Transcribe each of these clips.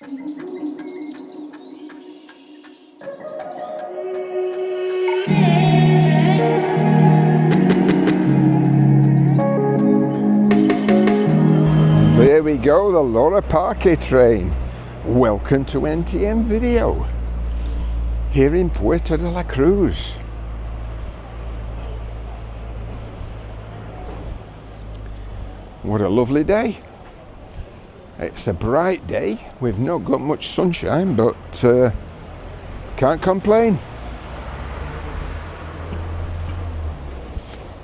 There we go, the Laura Parque train. Welcome to NTM Video here in Puerto de la Cruz. What a lovely day. It's a bright day. We've not got much sunshine, but can't complain.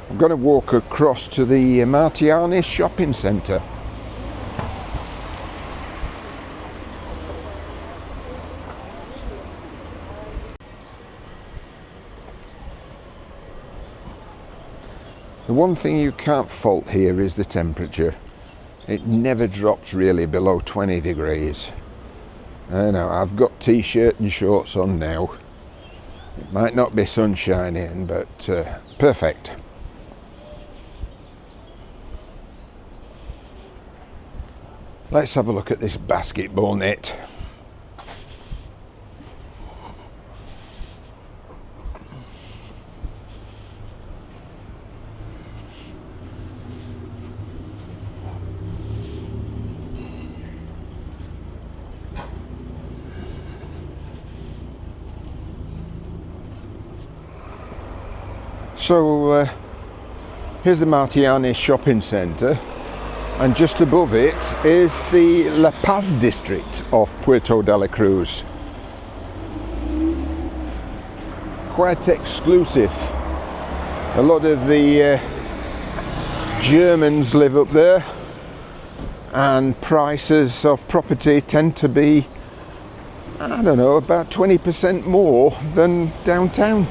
I'm going to walk across to the Martianez shopping centre. The one thing you can't fault here is the temperature. It never drops really below 20 degrees. I know, I've got t-shirt and shorts on now. It might not be sun shining, but perfect. Let's have a look at this basketball net. So here's the Martianez shopping centre, and just above it is the La Paz district of Puerto de la Cruz. Quite exclusive. A lot of the Germans live up there, and prices of property tend to be, I don't know, about 20% more than downtown.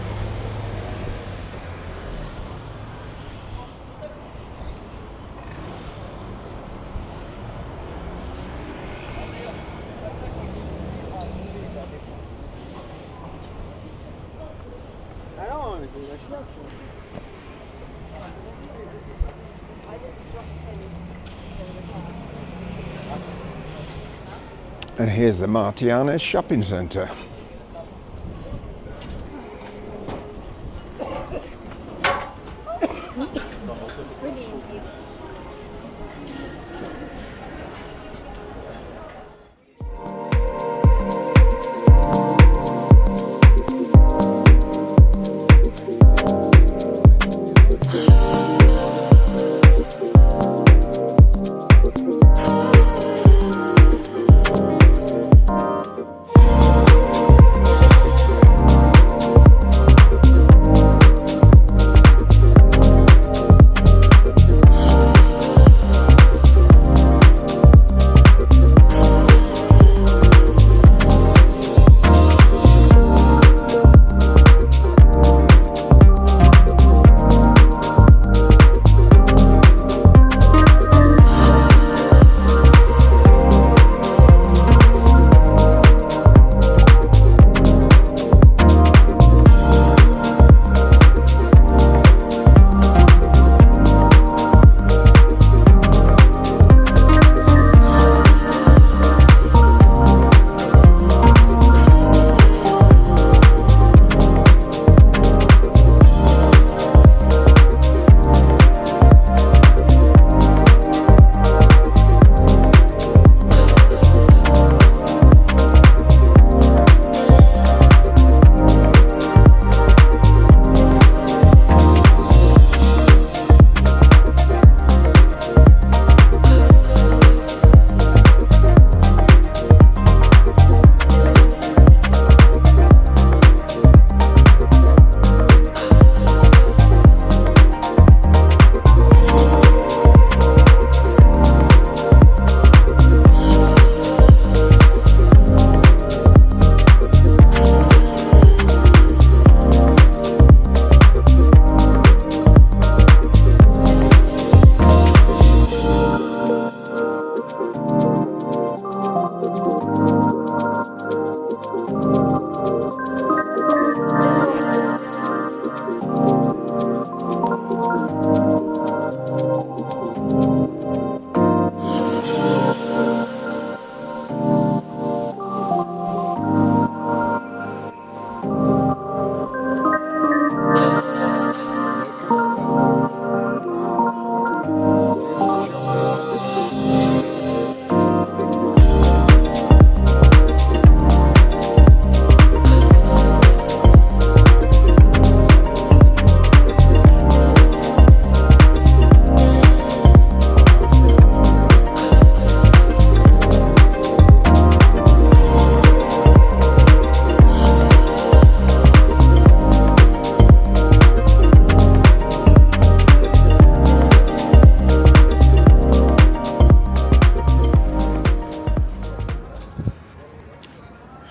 And here's the Martianez shopping centre.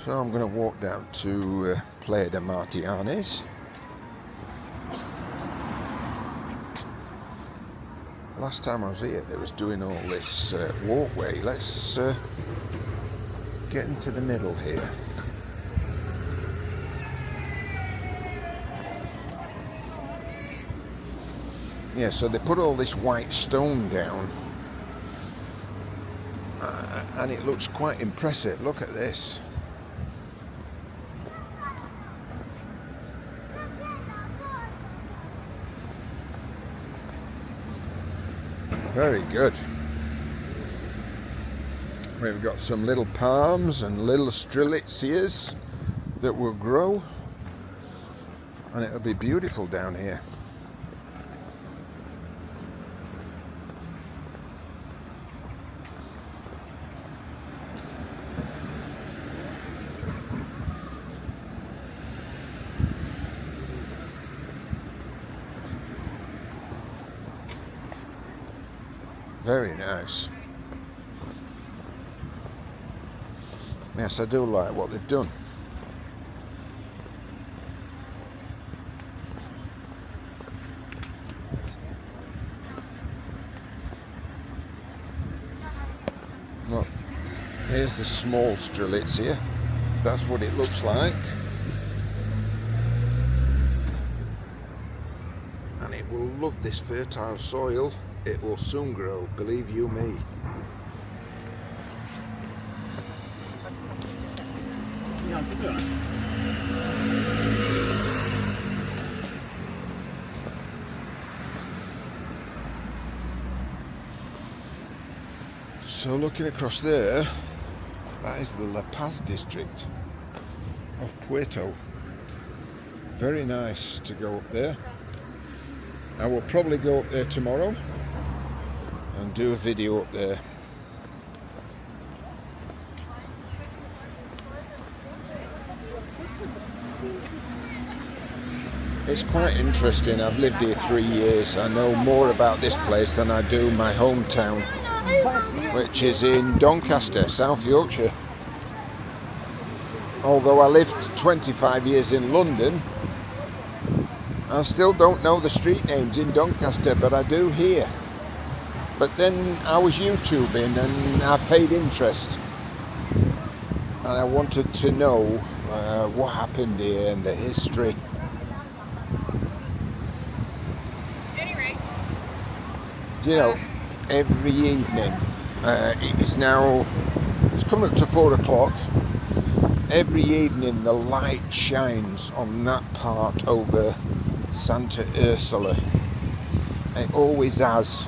So I'm going to walk down to Playa de Martianez. Last time I was here, they was doing all this walkway. Let's get into the middle here. Yeah, so they put all this white stone down, and it looks quite impressive. Look at this. Very good. We've got some little palms and little strelitzias that will grow, and it'll be beautiful down here. Very nice. Yes, I do like what they've done. Look, here's the small strelitzia. That's what it looks like. And it will love this fertile soil. It will soon grow, believe you me. So looking across there, that is the La Paz district of Puerto. Very nice to go up there. I will probably go up there tomorrow and do a video up there. It's quite interesting. I've lived here 3 years. I know more about this place than I do my hometown, which is in Doncaster, South Yorkshire. Although I lived 25 years in London, I still don't know the street names in Doncaster, but I do here. But then I was YouTubing and I paid interest, and I wanted to know what happened here and the history. Do you know, every evening, it's coming up to 4 o'clock, every evening the light shines on that part over Santa Ursula. It always has.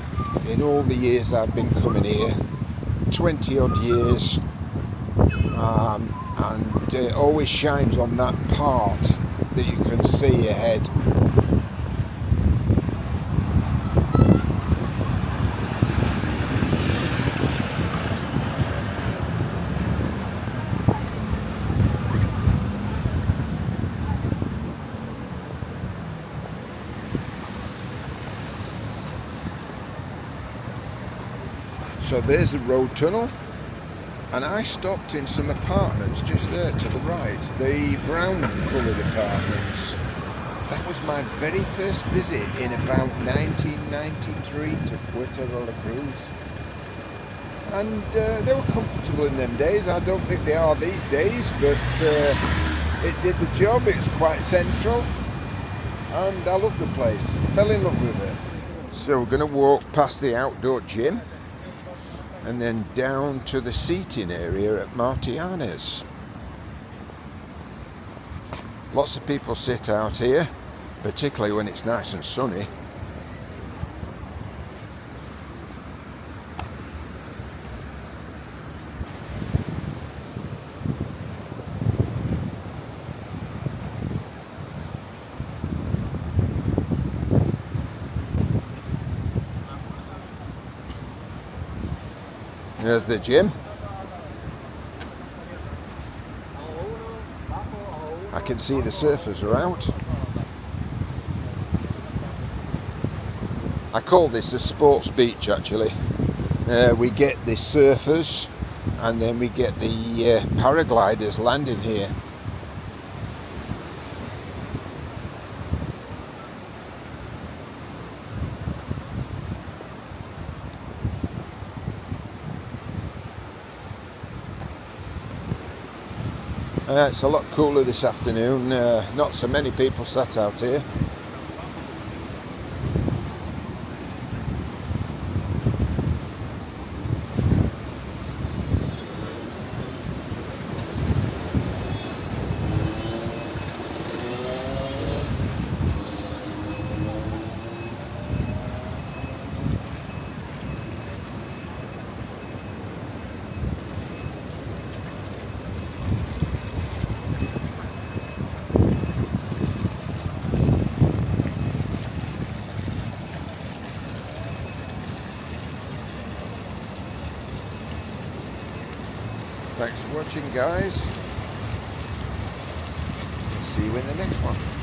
In all the years I've been coming here, 20 odd years, and it always shines on that part that you can see ahead. So there's the road tunnel, and I stopped in some apartments just there to the right, the brown coloured apartments. That was my very first visit in about 1993 to Puerto Cruz. And they were comfortable in them days. I don't think they are these days, but it did the job. It's quite central, and I love the place. Fell in love with it. So we're going to walk past the outdoor gym and then down to the seating area at Martianez. Lots of people sit out here, particularly when it's nice and sunny. There's the gym. I can see the surfers are out. I call this a sports beach actually. We get the surfers and then we get the paragliders landing here. It's a lot cooler this afternoon, not so many people sat out here. Thanks for watching, guys. See you in the next one.